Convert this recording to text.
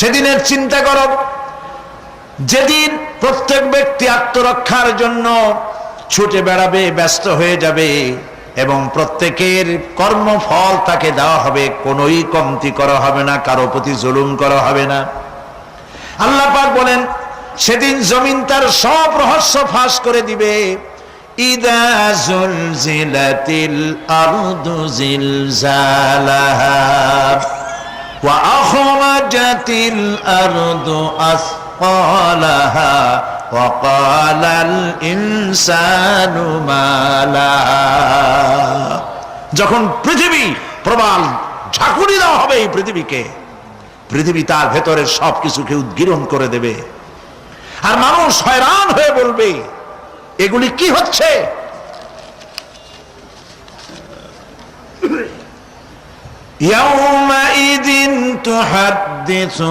সেদিনের চিন্তা করো, যেদিন প্রত্যেক ব্যক্তি আত্মরক্ষার জন্য ছুটে বেড়াবে, ব্যস্ত হয়ে যাবে এবং প্রত্যেকের কর্মফল তাকে দেওয়া হবে, কোনোই কমতি করা হবে না, কারো প্রতি জুলুম করা হবে না। আল্লাহ পাক বলেন সেদিন জমিন তার সব রহস্য ফাঁস করে দিবে। ইদা জুলজিলাতিল আরদু জিলজালাহা ওয়া আখরাজাতিল আরদু আসকালাহা ওয়া ক্বালাল ইনসানু মা লাহা। যখন পৃথিবী প্রবাল ঝাঁকুনি দেওয়া হবে এই পৃথিবীকে, পৃথিবী তার ভেতরের সবকিছুকে উদ্গীরণ করে দেবে, আর মানুষ হয়রান হয়ে বলবে এগুলি কি হচ্ছে? ইয়াউমাইযিন তুহাদ্দিসু